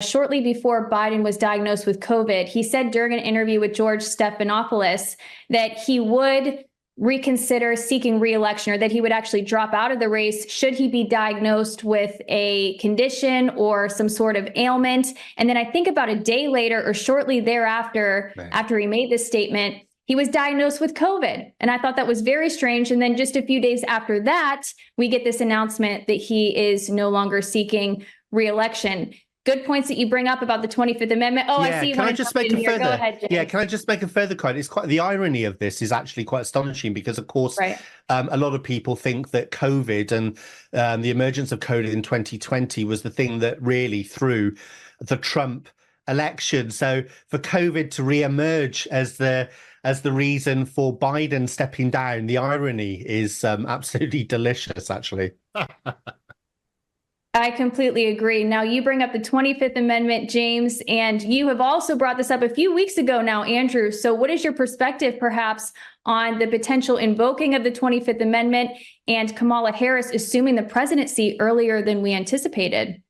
shortly before Biden was diagnosed with COVID, he said during an interview with George Stephanopoulos that he would reconsider seeking re-election, or that he would actually drop out of the race should he be diagnosed with a condition or some sort of ailment. And then I think about a day later or shortly thereafter, after he made this statement, he was diagnosed with COVID. And I thought that was very strange. And then just a few days after that, we get this announcement that he is no longer seeking re-election. Good points that you bring up about the 25th Amendment. Oh, yeah, I see. Can I just make a further? Go ahead, Jim. Yeah, can I just make a further comment? It's quite the irony of this is actually quite astonishing because, of course, a lot of people think that COVID and the emergence of COVID in 2020 was the thing that really threw the Trump election. So for COVID to re-emerge as the reason for Biden stepping down, the irony is absolutely delicious, actually. I completely agree. Now, you bring up the 25th Amendment, James, and you have also brought this up a few weeks ago now, Andrew. So what is your perspective, perhaps, on the potential invoking of the 25th Amendment and Kamala Harris assuming the presidency earlier than we anticipated?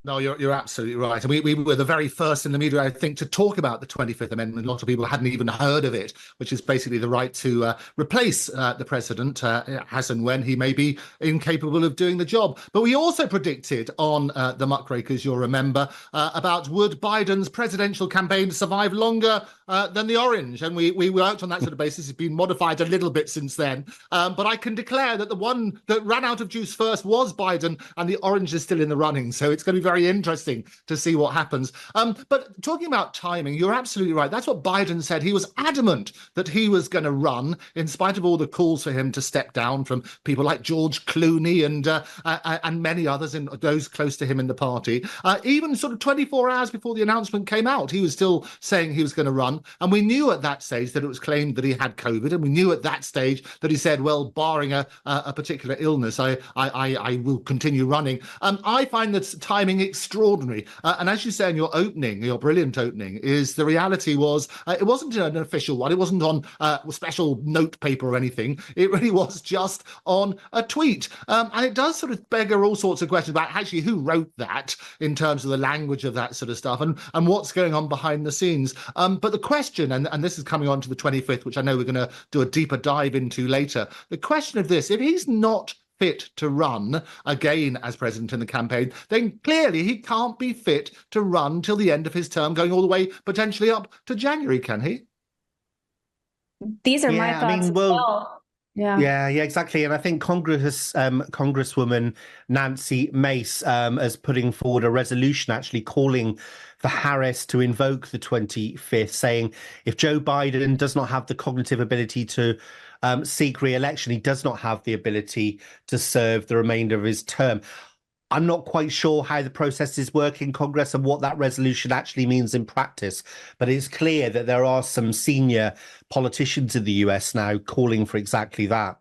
No, you're absolutely right. And we were the very first in the media, I think, to talk about the 25th Amendment. A lot of people hadn't even heard of it, which is basically the right to replace the president as and when he may be incapable of doing the job. But we also predicted on the Muckrakers, you'll remember, about would Biden's presidential campaign survive longer than the orange? And we worked on that sort of basis. It's been modified a little bit since then. But I can declare that the one that ran out of juice first was Biden, and the orange is still in the running. So it's going to be very interesting to see what happens. But talking about timing, you're absolutely right. That's what Biden said. He was adamant that he was going to run, in spite of all the calls for him to step down from people like George Clooney and many others, and those close to him in the party. Even sort of 24 hours before the announcement came out, he was still saying he was going to run. And we knew at that stage that it was claimed that he had COVID, and we knew at that stage that he said, well, barring a particular illness, I will continue running. I find that timing extraordinary. And as you say in your opening, your brilliant opening, is the reality was it wasn't an official one. It wasn't on special note paper or anything. It really was just on a tweet. And it does sort of beggar all sorts of questions about actually who wrote that in terms of the language of that sort of stuff and what's going on behind the scenes. But the question, and this is coming on to the 25th, which I know we're going to do a deeper dive into later, the question of this, if he's not fit to run again as president in the campaign, then clearly he can't be fit to run till the end of his term, going all the way potentially up to January, can he? These are my thoughts as well. Yeah, exactly. And I think Congresswoman Nancy Mace is putting forward a resolution actually calling for Harris to invoke the 25th, saying if Joe Biden does not have the cognitive ability to seek re-election, he does not have the ability to serve the remainder of his term. I'm not quite sure how the processes work in Congress and what that resolution actually means in practice, but it's clear that there are some senior politicians in the US now calling for exactly that.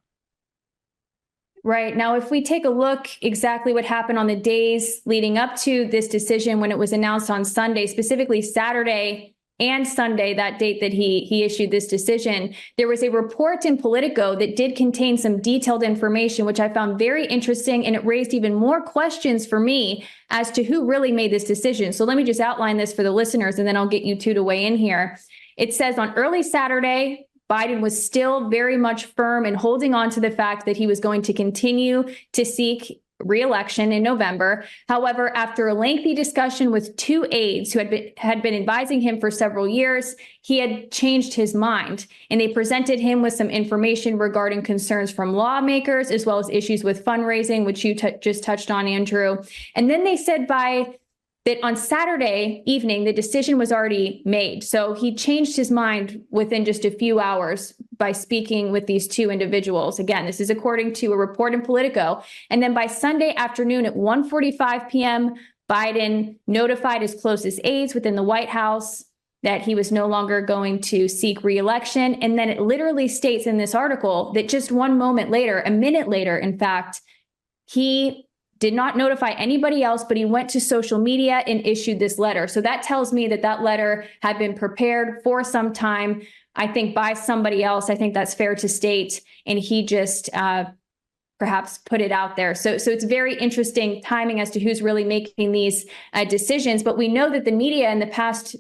Right. Now, if we take a look exactly what happened on the days leading up to this decision when it was announced on Sunday, specifically Saturday and Sunday, that date that he issued this decision, there was a report in Politico that did contain some detailed information, which I found very interesting, and it raised even more questions for me as to who really made this decision. So let me just outline this for the listeners, and then I'll get you two to weigh in here. It says on early Saturday, Biden was still very much firm in holding on to the fact that he was going to continue to seek re-election in November. However, after a lengthy discussion with two aides who had been advising him for several years, he had changed his mind, and they presented him with some information regarding concerns from lawmakers as well as issues with fundraising, which you just touched on, Andrew. And then they said that on Saturday evening, the decision was already made. So he changed his mind within just a few hours by speaking with these two individuals. Again, this is according to a report in Politico. And then by Sunday afternoon at 1:45 p.m., Biden notified his closest aides within the White House that he was no longer going to seek re-election. And then it literally states in this article that just one moment later, a minute later, in fact, he did not notify anybody else, but he went to social media and issued this letter. So that tells me that that letter had been prepared for some time, I think by somebody else. I think that's fair to state. And he just perhaps put it out there. So it's very interesting timing as to who's really making these decisions. But we know that the media in the past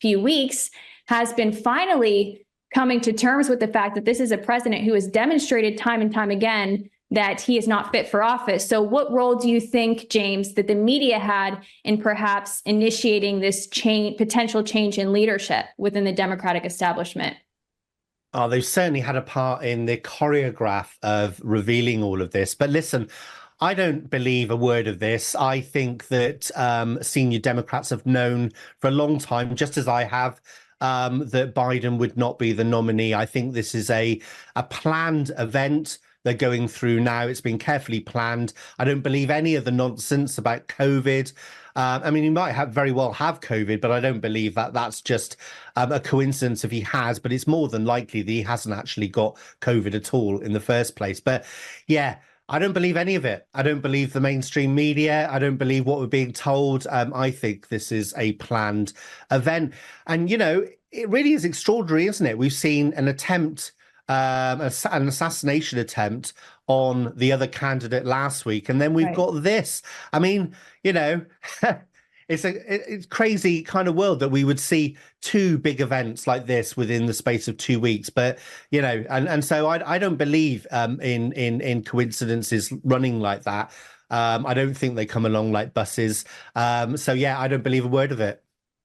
few weeks has been finally coming to terms with the fact that this is a president who has demonstrated time and time again that he is not fit for office. So what role do you think, James, that the media had in perhaps initiating this potential change in leadership within the Democratic establishment? Oh, they've certainly had a part in the choreograph of revealing all of this. But listen, I don't believe a word of this. I think that senior Democrats have known for a long time, just as I have, that Biden would not be the nominee. I think this is a planned event they're going through now. It's been carefully planned. I don't believe any of the nonsense about COVID. I mean, he might very well have COVID, but I don't believe that that's just a coincidence if he has. But it's more than likely that he hasn't actually got COVID at all in the first place. But yeah, I don't believe any of it. I don't believe the mainstream media. I don't believe what we're being told. I think this is a planned event. And, you know, it really is extraordinary, isn't it? We've seen an attempt, an assassination attempt on the other candidate last week, and then we've got this. I mean, you know, it's crazy kind of world that we would see two big events like this within the space of 2 weeks. But you know, and so I don't believe in coincidences running like that. I don't think they come along like buses. So yeah, I don't believe a word of it.